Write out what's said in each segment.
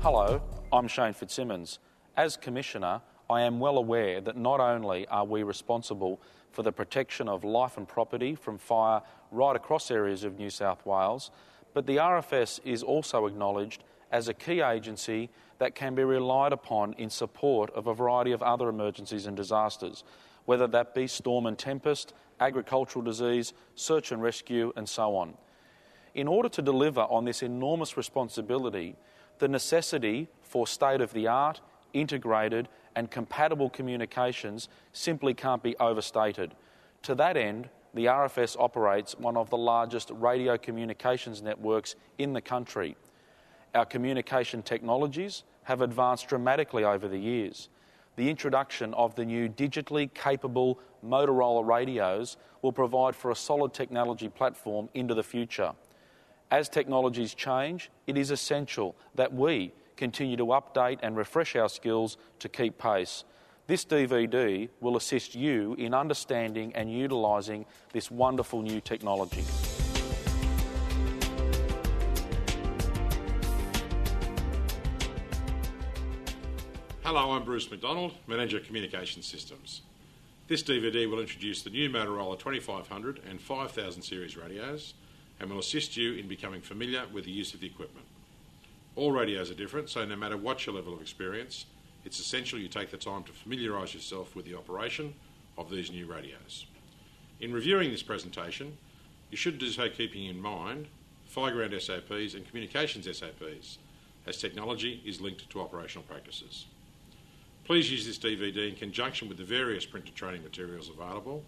Hello, I'm Shane Fitzsimmons. As Commissioner, I am well aware that not only are we responsible for the protection of life and property from fire right across areas of New South Wales, but the RFS is also acknowledged as a key agency that can be relied upon in support of a variety of other emergencies and disasters, whether that be storm and tempest, agricultural disease, search and rescue, and so on. In order to deliver on this enormous responsibility, the necessity for state-of-the-art, integrated and compatible communications simply can't be overstated. To that end, the RFS operates one of the largest radio communications networks in the country. Our communication technologies have advanced dramatically over the years. The introduction of the new digitally capable Motorola radios will provide for a solid technology platform into the future. As technologies change, it is essential that we continue to update and refresh our skills to keep pace. This DVD will assist you in understanding and utilising this wonderful new technology. Hello, I'm Bruce McDonald, Manager Communication Systems. This DVD will introduce the new Motorola 2500 and 5000 series radios and will assist you in becoming familiar with the use of the equipment. All radios are different, so no matter what your level of experience, it's essential you take the time to familiarise yourself with the operation of these new radios. In reviewing this presentation, you should do so keeping in mind Fireground SOPs and Communications SOPs, as technology is linked to operational practices. Please use this DVD in conjunction with the various printed training materials available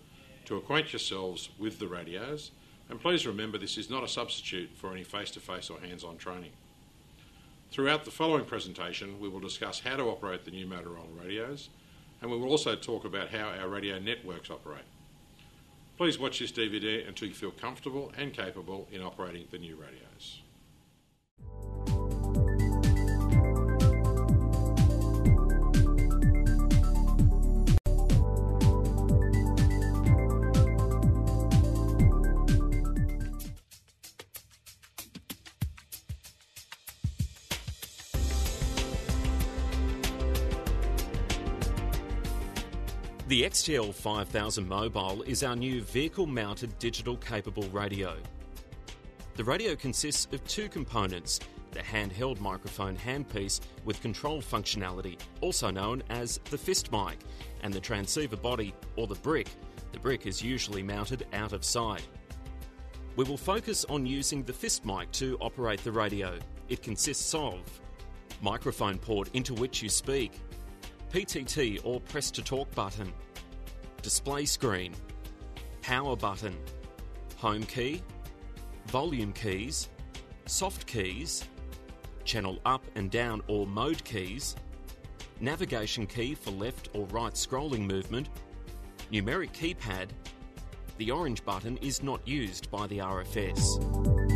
to acquaint yourselves with the radios, and please remember this is not a substitute for any face-to-face or hands-on training. Throughout the following presentation, we will discuss how to operate the new Motorola radios, and we will also talk about how our radio networks operate. Please watch this DVD until you feel comfortable and capable in operating the new radios. The XTL 5000 Mobile is our new vehicle-mounted digital-capable radio. The radio consists of two components, the handheld microphone handpiece with control functionality, also known as the fist mic, and the transceiver body, or the brick. The brick is usually mounted out of sight. We will focus on using the fist mic to operate the radio. It consists of microphone port into which you speak, PTT or press to talk button, display screen, power button, home key, volume keys, soft keys, channel up and down or mode keys, navigation key for left or right scrolling movement, numeric keypad. The orange button is not used by the RFS.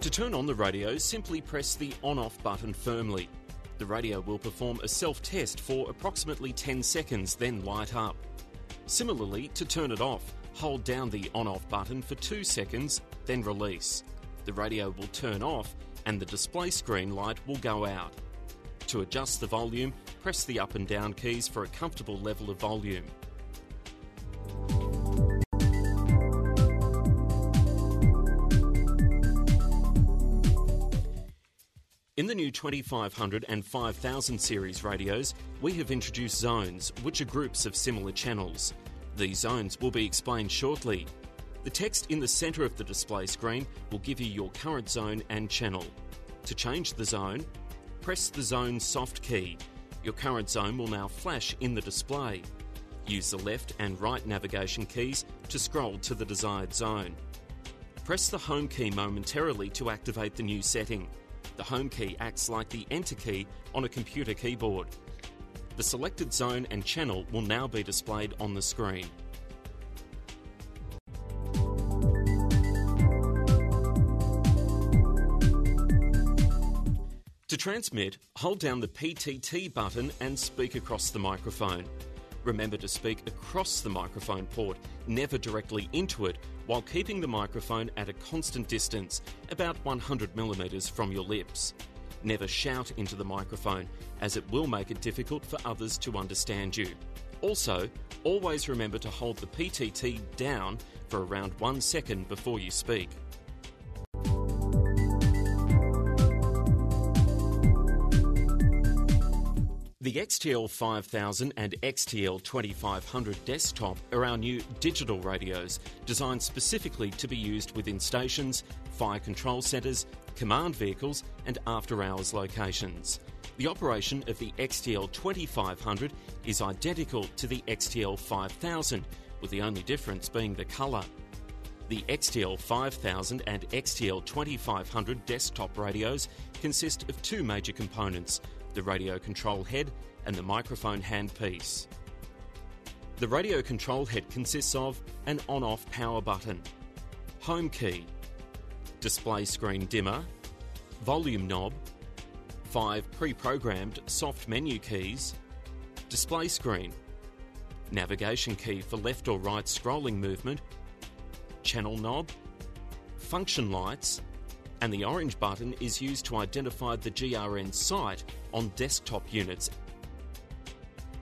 To turn on the radio, simply press the on-off button firmly. The radio will perform a self-test for approximately 10 seconds, then light up. Similarly, to turn it off, hold down the on-off button for 2 seconds, then release. The radio will turn off and the display screen light will go out. To adjust the volume, press the up and down keys for a comfortable level of volume. In the new 2500 and 5000 series radios, we have introduced zones, which are groups of similar channels. These zones will be explained shortly. The text in the centre of the display screen will give you your current zone and channel. To change the zone, press the zone soft key. Your current zone will now flash in the display. Use the left and right navigation keys to scroll to the desired zone. Press the home key momentarily to activate the new setting. The home key acts like the enter key on a computer keyboard. The selected zone and channel will now be displayed on the screen. transmit, hold down the PTT button and speak across the microphone. Remember to speak across the microphone port, never directly into it, while keeping the microphone at a constant distance, about 100mm from your lips. Never shout into the microphone, as it will make it difficult for others to understand you. Also, always remember to hold the PTT down for around 1 second before you speak. The XTL 5000 and XTL 2500 desktop are our new digital radios designed specifically to be used within stations, fire control centres, command vehicles and after-hours locations. The operation of the XTL 2500 is identical to the XTL 5000, with the only difference being the colour. The XTL 5000 and XTL 2500 desktop radios consist of two major components, the radio control head and the microphone handpiece. The radio control head consists of an on-off power button, home key, display screen dimmer, volume knob, 5 pre-programmed soft menu keys, display screen, navigation key for left or right scrolling movement, channel knob, function lights, and the orange button is used to identify the GRN site on desktop units.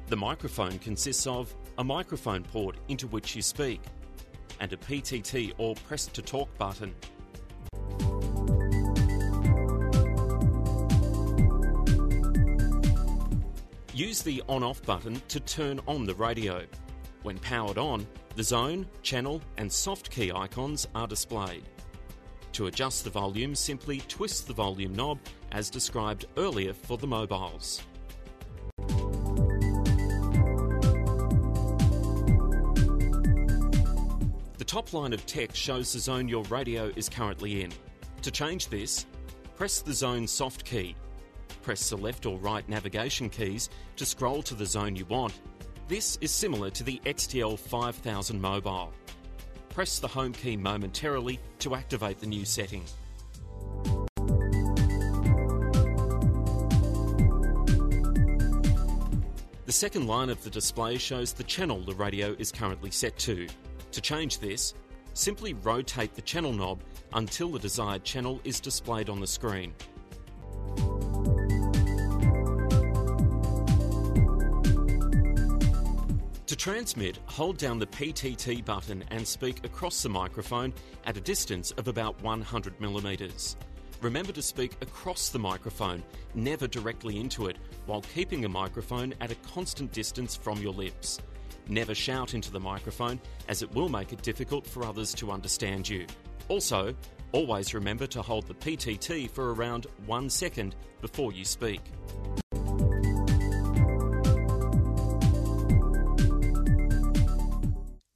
The microphone consists of a microphone port into which you speak and a PTT or press to talk button. Use the on-off button to turn on the radio. When powered on, the zone, channel and soft key icons are displayed. To adjust the volume, simply twist the volume knob as described earlier for the mobiles. The top line of text shows the zone your radio is currently in. To change this, press the zone soft key. Press the left or right navigation keys to scroll to the zone you want. This is similar to the XTL 5000 mobile. Press the home key momentarily to activate the new setting. The second line of the display shows the channel the radio is currently set to. To change this, simply rotate the channel knob until the desired channel is displayed on the screen. To transmit, hold down the PTT button and speak across the microphone at a distance of about 100mm. Remember to speak across the microphone, never directly into it, while keeping the microphone at a constant distance from your lips. Never shout into the microphone, as it will make it difficult for others to understand you. Also, always remember to hold the PTT for around 1 second before you speak.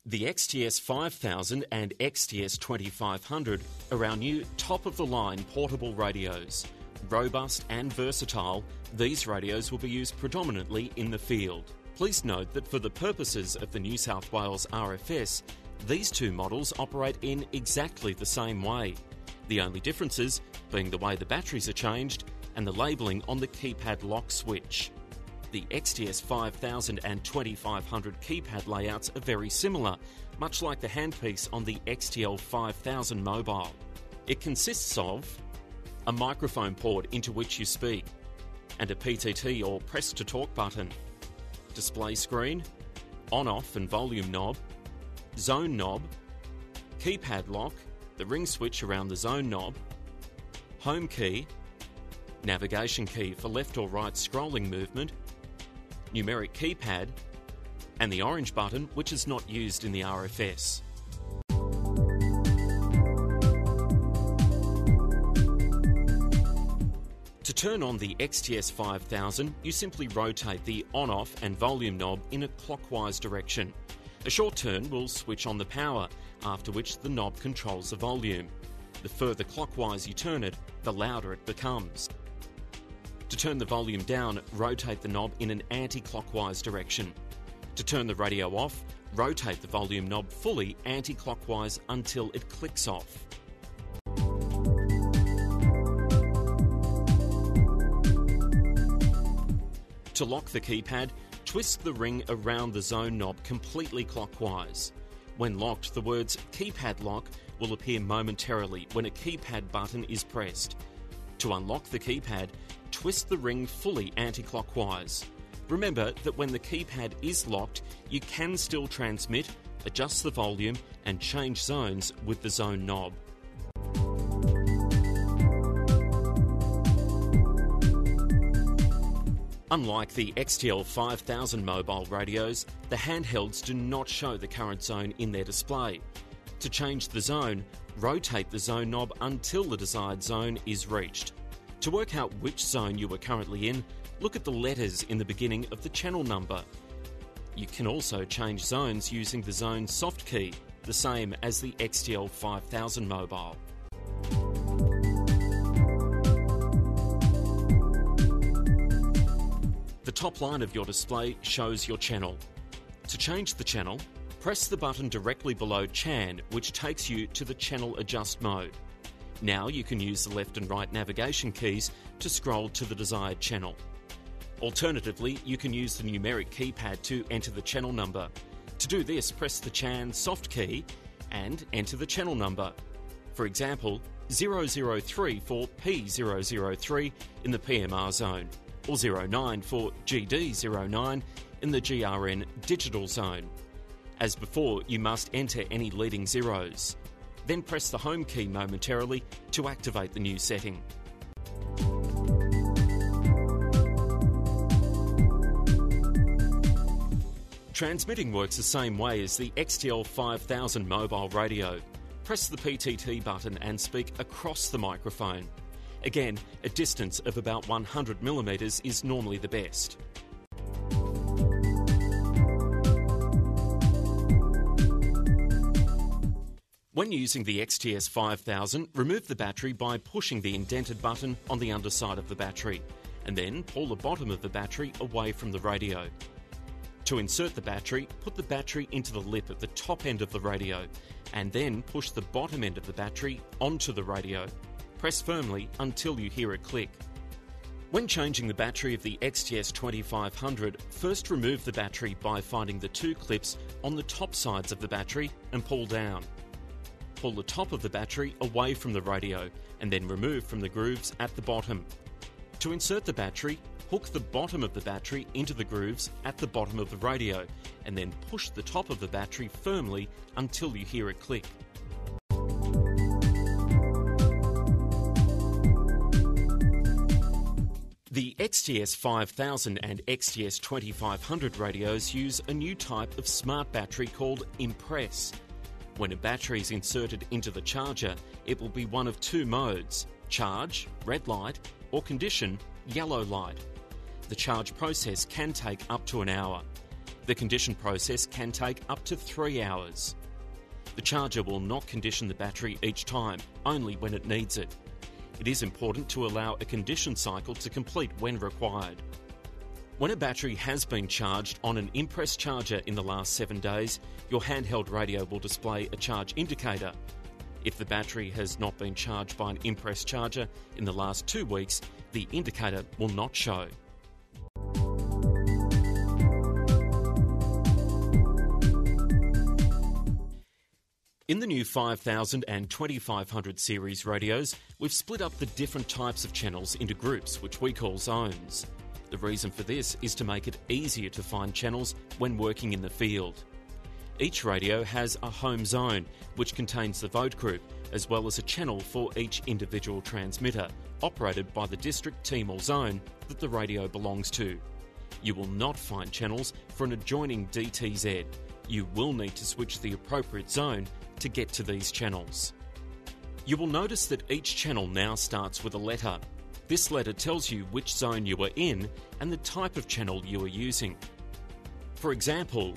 The XTS 5000 and XTS 2500 are our new top-of-the-line portable radios. Robust and versatile, these radios will be used predominantly in the field. Please note that for the purposes of the New South Wales RFS, these two models operate in exactly the same way. The only differences being the way the batteries are changed and the labelling on the keypad lock switch. The XTS 5000 and 2500 keypad layouts are very similar, much like the handpiece on the XTL 5000 mobile. It consists of a microphone port into which you speak and a PTT or press to talk button, display screen, on-off and volume knob, zone knob, keypad lock, the ring switch around the zone knob, home key, navigation key for left or right scrolling movement, numeric keypad, and the orange button, which is not used in the RFS. To turn on the XTS 5000, you simply rotate the on-off and volume knob in a clockwise direction. A short turn will switch on the power, after which the knob controls the volume. The further clockwise you turn it, the louder it becomes. To turn the volume down, rotate the knob in an anti-clockwise direction. To turn the radio off, rotate the volume knob fully anti-clockwise until it clicks off. To lock the keypad, twist the ring around the zone knob completely clockwise. When locked, the words "keypad lock" will appear momentarily when a keypad button is pressed. To unlock the keypad, twist the ring fully anti-clockwise. Remember that when the keypad is locked, you can still transmit, adjust the volume and change zones with the zone knob. Unlike the XTL 5000 mobile radios, the handhelds do not show the current zone in their display. To change the zone, rotate the zone knob until the desired zone is reached. To work out which zone you are currently in, look at the letters in the beginning of the channel number. You can also change zones using the zone soft key, the same as the XTL 5000 mobile. The top line of your display shows your channel. To change the channel, press the button directly below Chan, which takes you to the channel adjust mode. Now you can use the left and right navigation keys to scroll to the desired channel. Alternatively, you can use the numeric keypad to enter the channel number. To do this, press the Chan soft key and enter the channel number. For example, 003 for P003 in the PMR zone, or 09 for GD09 in the GRN digital zone. As before, you must enter any leading zeros. Then press the home key momentarily to activate the new setting. Transmitting works the same way as the XTL 5000 mobile radio. Press the PTT button and speak across the microphone. Again, a distance of about 100mm is normally the best. When using the XTS 5000, remove the battery by pushing the indented button on the underside of the battery, and then pull the bottom of the battery away from the radio. To insert the battery, put the battery into the lip at the top end of the radio, and then push the bottom end of the battery onto the radio. Press firmly until you hear it click. When changing the battery of the XTS 2500, first remove the battery by finding the two clips on the top sides of the battery and pull down. Pull the top of the battery away from the radio and then remove from the grooves at the bottom. To insert the battery, hook the bottom of the battery into the grooves at the bottom of the radio and then push the top of the battery firmly until you hear it click. The XTS 5000 and XTS 2500 radios use a new type of smart battery called Impress. When a battery is inserted into the charger, it will be one of two modes: charge, red light, or condition, yellow light. The charge process can take up to an hour. The condition process can take up to 3 hours. The charger will not condition the battery each time, only when it needs it. It is important to allow a condition cycle to complete when required. When a battery has been charged on an Impress charger in the last 7 days, your handheld radio will display a charge indicator. If the battery has not been charged by an Impress charger in the last 2 weeks, the indicator will not show. In the new 5000 and 2500 series radios, we've split up the different types of channels into groups, which we call zones. The reason for this is to make it easier to find channels when working in the field. Each radio has a home zone, which contains the vote group, as well as a channel for each individual transmitter, operated by the district team or zone that the radio belongs to. You will not find channels for an adjoining DTZ. You will need to switch the appropriate zone to get to these channels. You will notice that each channel now starts with a letter. This letter tells you which zone you are in and the type of channel you are using. For example,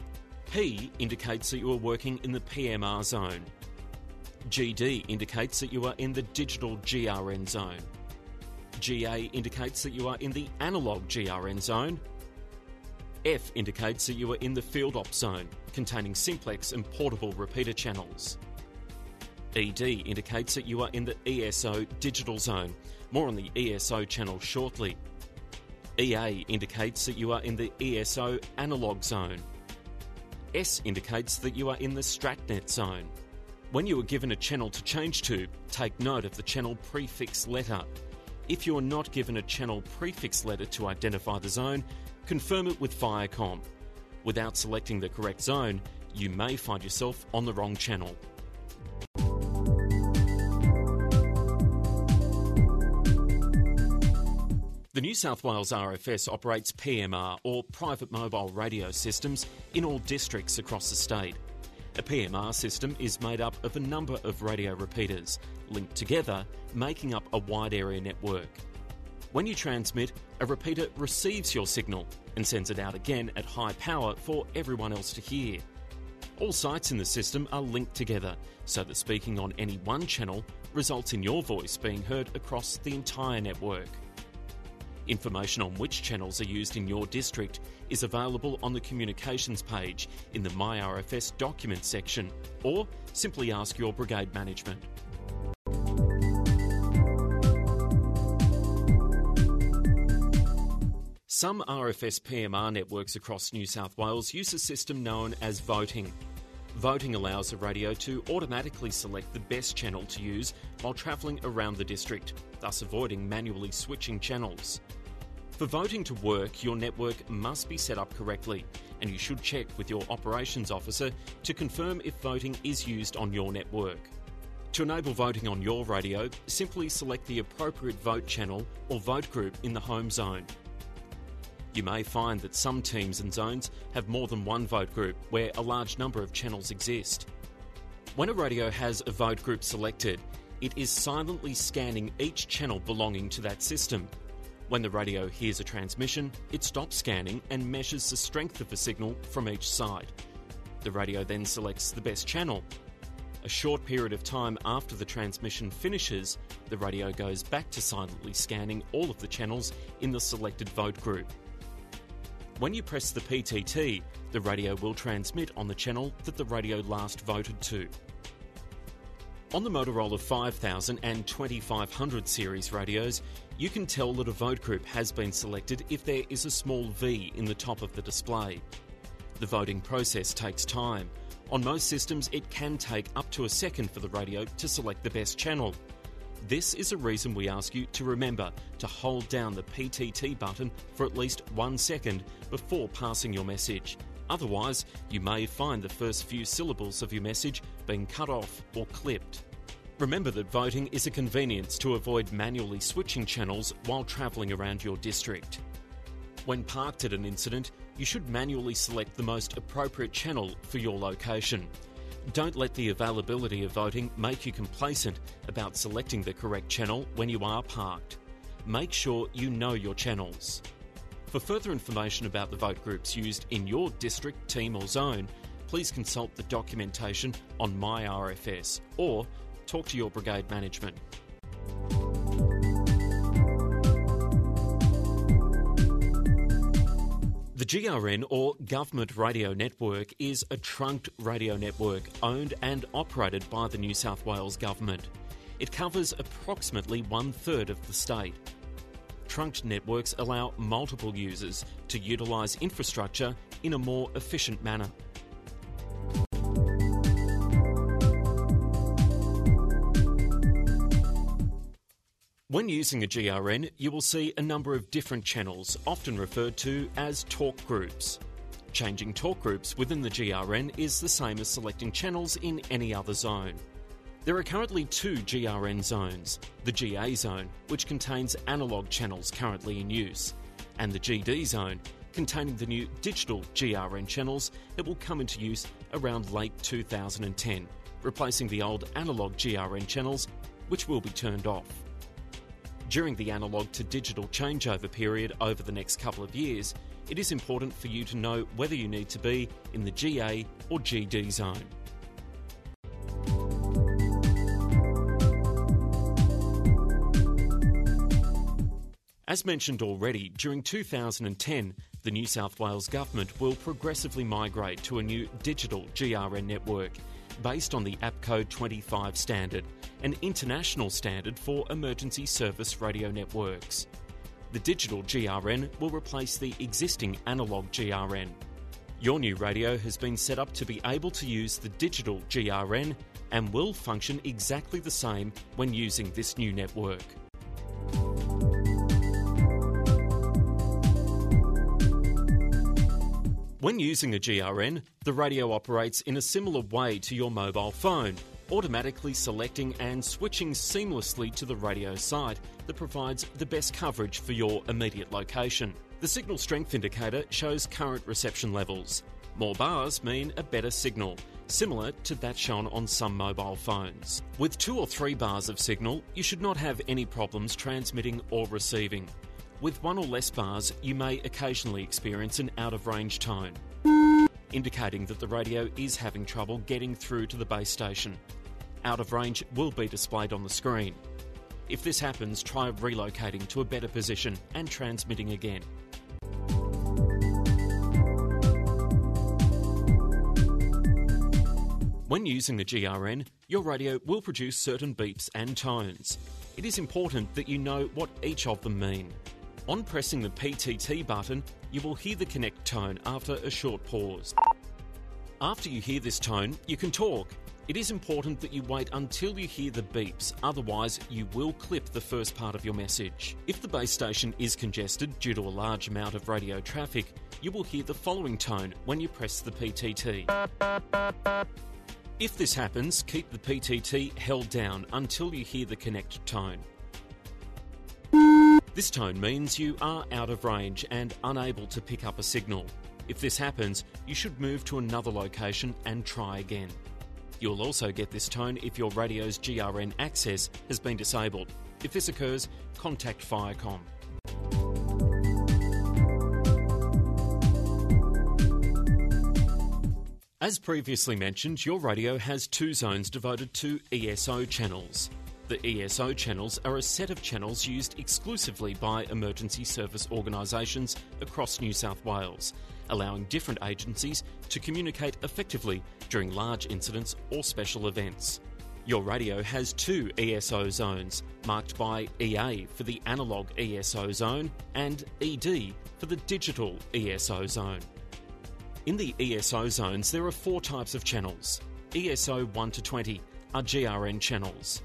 P indicates that you are working in the PMR zone. GD indicates that you are in the digital GRN zone. GA indicates that you are in the analog GRN zone. F indicates that you are in the field op zone, containing simplex and portable repeater channels. ED indicates that you are in the ESO digital zone. More on the ESO channel shortly. EA indicates that you are in the ESO analog zone. S indicates that you are in the StratNet zone. When you are given a channel to change to, take note of the channel prefix letter. If you are not given a channel prefix letter to identify the zone, confirm it with Viacom. Without selecting the correct zone, you may find yourself on the wrong channel. The New South Wales RFS operates PMR, or private mobile radio systems, in all districts across the state. A PMR system is made up of a number of radio repeaters, linked together, making up a wide area network. When you transmit, a repeater receives your signal and sends it out again at high power for everyone else to hear. All sites in the system are linked together, so that speaking on any one channel results in your voice being heard across the entire network. Information on which channels are used in your district is available on the communications page in the My RFS Documents section, or simply ask your brigade management. Some RFS PMR networks across New South Wales use a system known as voting. Voting allows a radio to automatically select the best channel to use while travelling around the district, thus avoiding manually switching channels. For voting to work, your network must be set up correctly, and you should check with your operations officer to confirm if voting is used on your network. To enable voting on your radio, simply select the appropriate vote channel or vote group in the home zone. You may find that some teams and zones have more than one vote group where a large number of channels exist. When a radio has a vote group selected, it is silently scanning each channel belonging to that system. When the radio hears a transmission, it stops scanning and measures the strength of the signal from each side. The radio then selects the best channel. A short period of time after the transmission finishes, the radio goes back to silently scanning all of the channels in the selected vote group. When you press the PTT, the radio will transmit on the channel that the radio last voted to. On the Motorola 5000 and 2500 series radios, you can tell that a vote group has been selected if there is a small V in the top of the display. The voting process takes time. On most systems, it can take up to a second for the radio to select the best channel. This is a reason we ask you to remember to hold down the PTT button for at least 1 second before passing your message. Otherwise, you may find the first few syllables of your message being cut off or clipped. Remember that voting is a convenience to avoid manually switching channels while travelling around your district. When parked at an incident, you should manually select the most appropriate channel for your location. Don't let the availability of voting make you complacent about selecting the correct channel when you are parked. Make sure you know your channels. For further information about the vote groups used in your district, team or zone, please consult the documentation on My RFS or talk to your brigade management. The GRN, or Government Radio Network, is a trunked radio network owned and operated by the New South Wales Government. It covers approximately 1/3 of the state. Trunked networks allow multiple users to utilise infrastructure in a more efficient manner. When using a GRN, you will see a number of different channels, often referred to as talk groups. Changing talk groups within the GRN is the same as selecting channels in any other zone. There are currently 2 GRN zones, the GA zone, which contains analogue channels currently in use, and the GD zone, containing the new digital GRN channels that will come into use around late 2010, replacing the old analogue GRN channels, which will be turned off. During the analogue to digital changeover period over the next couple of years, it is important for you to know whether you need to be in the GA or GD zone. As mentioned already, during 2010, the New South Wales Government will progressively migrate to a new digital GRN network based on the APCode 25 standard, an international standard for emergency service radio networks. The digital GRN will replace the existing analogue GRN. Your new radio has been set up to be able to use the digital GRN and will function exactly the same when using this new network. When using a GRN, the radio operates in a similar way to your mobile phone, automatically selecting and switching seamlessly to the radio site that provides the best coverage for your immediate location. The signal strength indicator shows current reception levels. More bars mean a better signal, similar to that shown on some mobile phones. With 2 or 3 bars of signal, you should not have any problems transmitting or receiving. With 1 or less bars, you may occasionally experience an out-of-range tone, indicating that the radio is having trouble getting through to the base station. Out of range will be displayed on the screen. If this happens, try relocating to a better position and transmitting again. When using the GRN, your radio will produce certain beeps and tones. It is important that you know what each of them mean. On pressing the PTT button, you will hear the connect tone after a short pause. After you hear this tone, you can talk. It is important that you wait until you hear the beeps, otherwise you will clip the first part of your message. If the base station is congested due to a large amount of radio traffic, you will hear the following tone when you press the PTT. If this happens, keep the PTT held down until you hear the connect tone. This tone means you are out of range and unable to pick up a signal. If this happens, you should move to another location and try again. You'll also get this tone if your radio's GRN access has been disabled. If this occurs, contact Firecom. As previously mentioned, your radio has 2 zones devoted to ESO channels. The ESO channels are a set of channels used exclusively by emergency service organisations across New South Wales, allowing different agencies to communicate effectively during large incidents or special events. Your radio has 2 ESO zones, marked by EA for the analogue ESO zone and ED for the digital ESO zone. In the ESO zones, there are 4 types of channels. ESO 1 to 20 are GRN channels.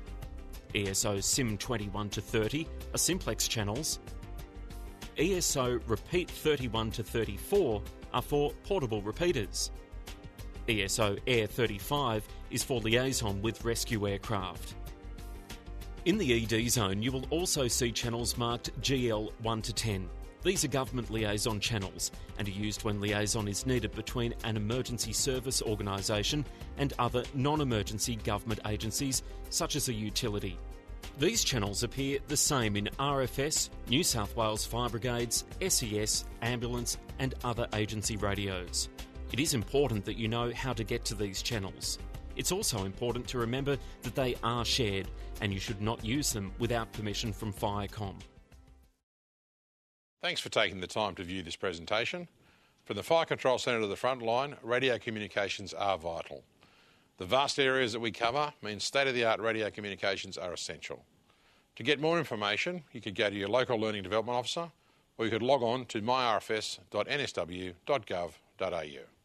ESO SIM 21 to 30 are simplex channels. ESO Repeat 31 to 34 are for portable repeaters. ESO Air 35 is for liaison with rescue aircraft. In the ED zone, you will also see channels marked GL 1 to 10. These are government liaison channels and are used when liaison is needed between an emergency service organisation and other non-emergency government agencies, such as a utility. These channels appear the same in RFS, New South Wales Fire Brigades, SES, ambulance and other agency radios. It is important that you know how to get to these channels. It's also important to remember that they are shared and you should not use them without permission from Firecom. Thanks for taking the time to view this presentation. From the Fire Control Centre to the front line, radio communications are vital. The vast areas that we cover mean state-of-the-art radio communications are essential. To get more information, you could go to your local Learning Development Officer or you could log on to myrfs.nsw.gov.au.